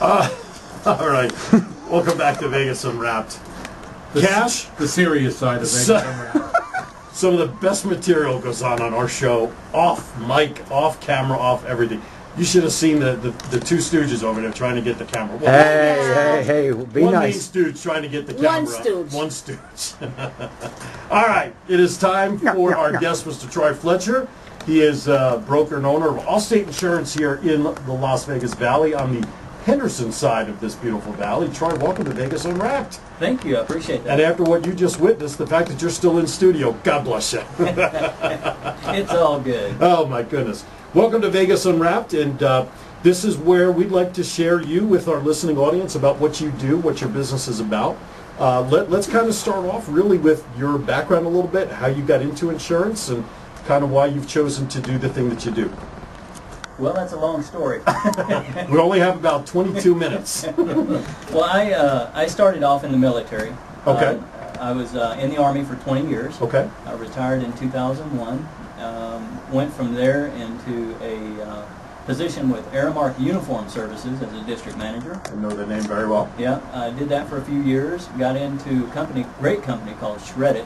All right. Welcome back to Vegas Unwrapped. Cash? The serious side of Vegas Unwrapped. Some of the best material goes on our show, off mic, off camera, off everything. You should have seen the two stooges over there trying to get the camera. Hey, be one nice. main stooge trying to get the camera. One stooge. One stooge. All right. It is time for our guest, Mr. Troy Fletcher. He is broker and owner of ALLSTATE Insurance here in the Las Vegas Valley on the Henderson side of this beautiful valley. Troy, welcome to Vegas Unwrapped. Thank you, I appreciate that. And after what you just witnessed, the fact that you're still in studio, God bless you. It's all good. Oh my goodness. Welcome to Vegas Unwrapped, and this is where we'd like to share you with our listening audience about what you do, what your business is about. Let's kind of start off really with your background a little bit, how you got into insurance, and kind of why you've chosen to do the thing that you do. Well, that's a long story. We only have about 22 minutes. Well, I started off in the military. Okay. I was in the Army for 20 years. Okay. I retired in 2001. Went from there into a position with Aramark Uniform Services as a district manager. I know the name very well. Yeah, I did that for a few years. Got into a great company called Shred-it.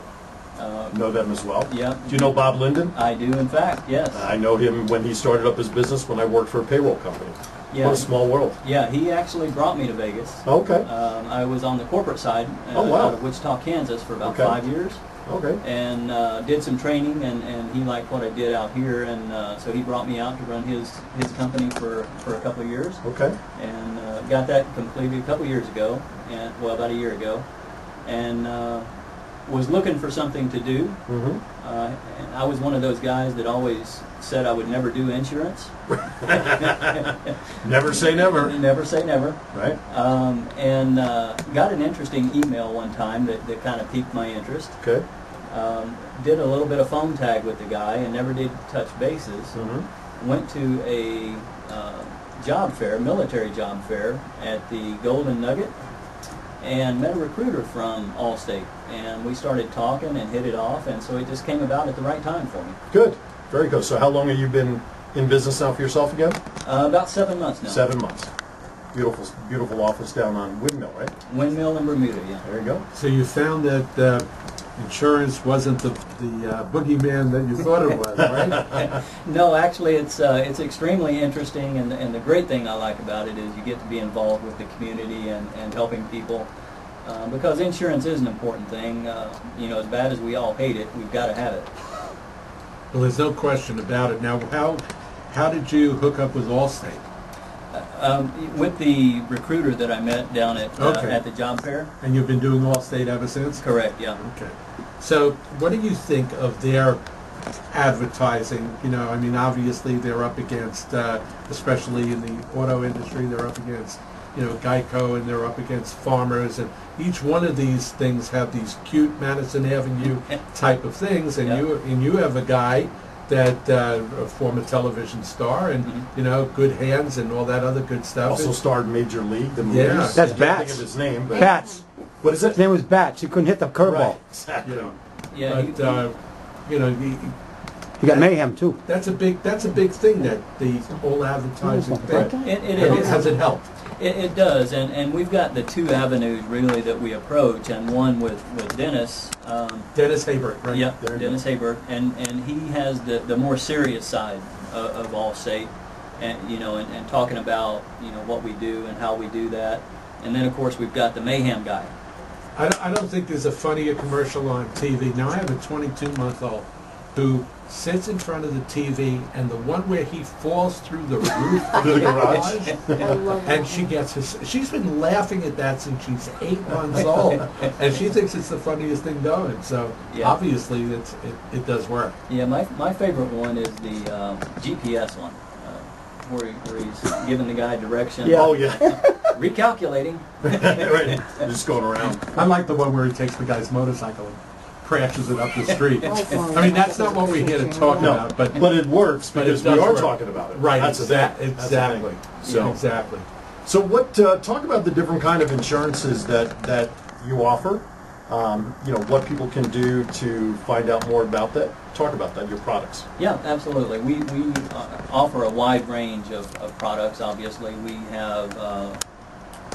Know them as well. Yeah. Do you know Bob Linden? I do, in fact, yes. I know him when he started up his business when I worked for a payroll company. Yeah. What a small world. Yeah, he actually brought me to Vegas. Okay. I was on the corporate side Oh, wow. out of Wichita, Kansas for about Okay. 5 years. Okay. And did some training, and he liked what I did out here, and so he brought me out to run his company for a couple of years. Okay. And got that completed a couple of years ago, about a year ago, and was looking for something to do. Mm-hmm. And I was one of those guys that always said I would never do insurance. Never say never. Never say never. Right. And got an interesting email one time that kind of piqued my interest. Okay. Did a little bit of phone tag with the guy and never did touch bases. Mm-hmm. Went to a job fair, military job fair at the Golden Nugget, and met a recruiter from ALLSTATE, and we started talking and hit it off, and so it just came about at the right time for me. Good. Very good. So how long have you been in business now for yourself again? About 7 months now. 7 months. Beautiful, beautiful office down on Windmill, right? Windmill in Bermuda, yeah. There you go. So you found that insurance wasn't the boogeyman that you thought it was, right? No, actually, it's extremely interesting, and the great thing I like about it is you get to be involved with the community and helping people, because insurance is an important thing. As bad as we all hate it, we've got to have it. Well, there's no question about it. Now, how did you hook up with ALLSTATE? With the recruiter that I met down at Okay. at the job fair. And you've been doing ALLSTATE ever since? Correct, yeah. Okay. So what do you think of their advertising? Obviously they're up against, especially in the auto industry, they're up against, Geico, and they're up against Farmers, and each one of these things have these cute Madison Avenue type of things, and Yeah. you have a guy that a former television star, and good hands and all that other good stuff. Also starred Major League, the movies. Yeah. That's I can't Bats. think of his name, but Bats. what is His it? name was Bats. He couldn't hit the curveball. Right. Exactly. Yeah, But He got mayhem too. that's a big thing, that the whole advertising thing. it is. Has it helped? It does, and we've got the two avenues really that we approach, and one with Dennis. Dennis Haber, right? Yeah, There you Dennis Haber, and he has the more serious side of ALLSTATE, and and talking about what we do and how we do that, and then of course we've got the mayhem guy. I don't think there's a funnier commercial on TV. Now, I have a 22-month-old who sits in front of the TV, and the one where he falls through the roof of the garage, I love and she's been laughing at that since she's 8 months old, and she thinks it's the funniest thing going. So Yeah. obviously it does work. Yeah, my favorite one is the GPS one, where he's giving the guy direction. Yeah. Oh, yeah. Recalculating. Right. Just going around. I like the one where he takes the guy's motorcycle and crashes it up the street. I mean, that's not what we're here to talk No, about, but but it works But because it we does are work. talking about it. right, That's the thing. That's the exactly. thing. So, Exactly. so what? Talk about the different kind of insurances that you offer. What people can do to find out more about that. Talk about that. Your products. Yeah, absolutely. We offer a wide range of products. Obviously, we have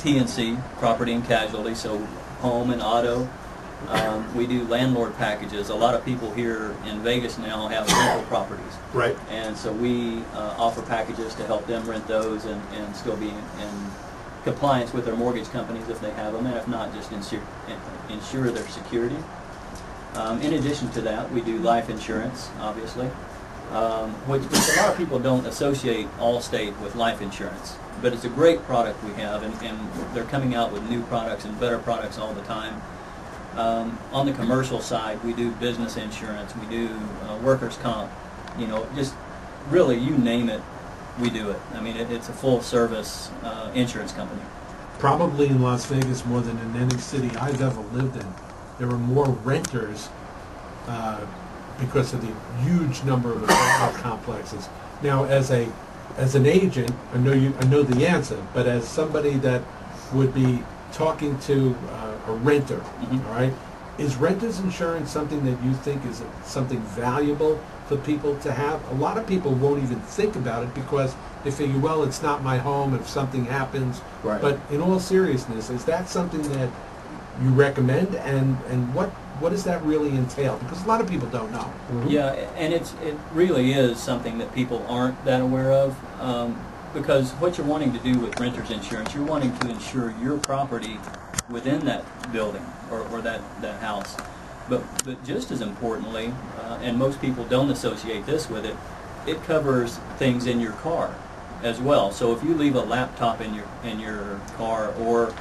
P&C, property and casualty, so home and auto. We do landlord packages. A lot of people here in Vegas now have rental properties. Right. And so we offer packages to help them rent those and still be in compliance with their mortgage companies if they have them, and if not, just insure their security. In addition to that, we do life insurance, obviously, which a lot of people don't associate ALLSTATE with life insurance. But it's a great product we have, and they're coming out with new products and better products all the time. On the commercial side, we do business insurance, we do workers' comp, just really, you name it, we do it. I mean, it's a full-service insurance company. Probably in Las Vegas more than in any city I've ever lived in. There are more renters because of the huge number of apartment complexes. Now, as an agent, I know the answer, but as somebody that would be talking to a renter, all right, is renter's insurance something that you think is something valuable for people to have? A lot of people won't even think about it because they figure, well, it's not my home if something happens. Right. But in all seriousness, is that something that you recommend, and what does that really entail? Because a lot of people don't know. Yeah, and it really is something that people aren't that aware of, because what you're wanting to do with renter's insurance, you're wanting to insure your property within that building or that house. But just as importantly, and most people don't associate this with it, it covers things in your car as well. So if you leave a laptop in your car, or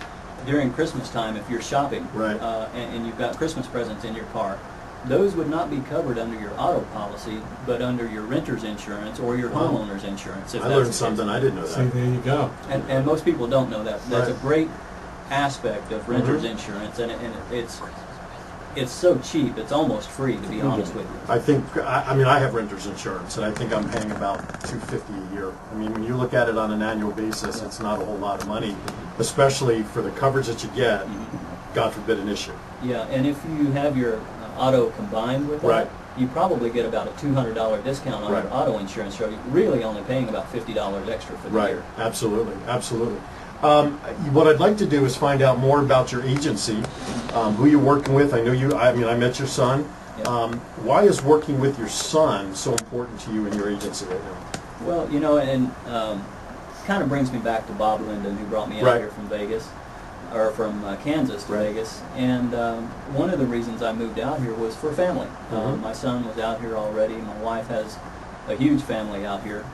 during Christmas time if you're shopping, right, and you've got Christmas presents in your car, those would not be covered under your auto policy, but under your renter's insurance or your homeowner's insurance. I learned something. I didn't know that. See, there you go. And most people don't know that. That's Right. a great aspect of renter's insurance, and it's so cheap. It's almost free, to be honest with you. I think, I mean, I have renter's insurance, and I think I'm paying about $250 a year. I mean, when you look at it on an annual basis, it's not a whole lot of money, especially for the coverage that you get, God forbid, an issue. Yeah, and if you have your auto combined with that, Right. you probably get about a $200 discount on Right. your auto insurance, so you're really only paying about $50 extra for the Right, year. absolutely, absolutely. What I'd like to do is find out more about your agency, who you're working with. I met your son. Yeah. Why is working with your son so important to you in your agency right now? Well, and kind of brings me back to Bob Linden, who brought me out Right. here from Vegas, or from Kansas to Right. Vegas. And one of the reasons I moved out here was for family. My son was out here already. My wife has a huge family out here,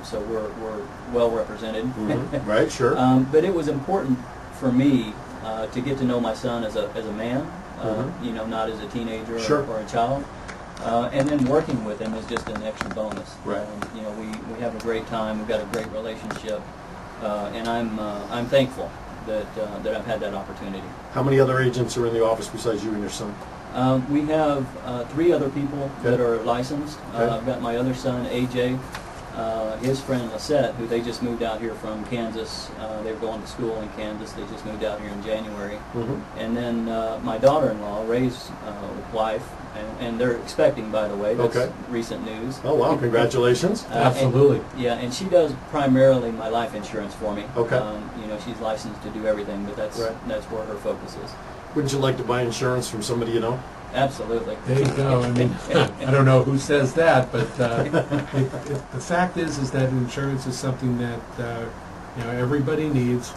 so we're well represented. Right, sure. But it was important for me to get to know my son as a man, not as a teenager Sure. or a child. And then working with him is just an extra bonus. Right. We have a great time. We've got a great relationship, and I'm thankful that I've had that opportunity. How many other agents are in the office besides you and your son? We have 3 other people that Okay. are licensed. Okay. I've got my other son, AJ, his friend Lisette, who they just moved out here from Kansas. They were going to school in Kansas. They just moved out here in January. And then my daughter-in-law, Ray's wife, and they're expecting, by the way. That's Okay. recent news. Oh, wow, congratulations. Absolutely. And she does primarily my life insurance for me. Okay. She's licensed to do everything, but that's where her focus is. Wouldn't you like to buy insurance from somebody you know? Absolutely. There you go. I mean, I don't know who says that, but the fact is that insurance is something that everybody needs.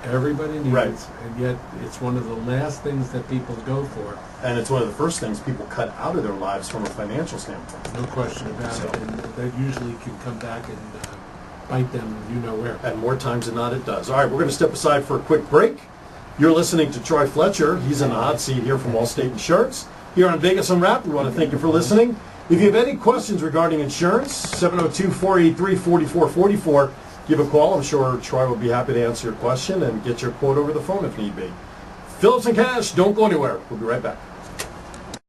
Everybody needs, Right. and yet it's one of the last things that people go for. And it's one of the first things people cut out of their lives from a financial standpoint. No question about So- it, and that usually can come back and bite them, where. And more times than not, it does. All right, we're going to step aside for a quick break. You're listening to Troy Fletcher. He's in the hot seat here from ALLSTATE Insurance. Here on Vegas Unwrapped, we want to thank you for listening. If you have any questions regarding insurance, 702-483-4444, give a call. I'm sure Troy will be happy to answer your question and get your quote over the phone if need be. Phillips and Cash, don't go anywhere. We'll be right back.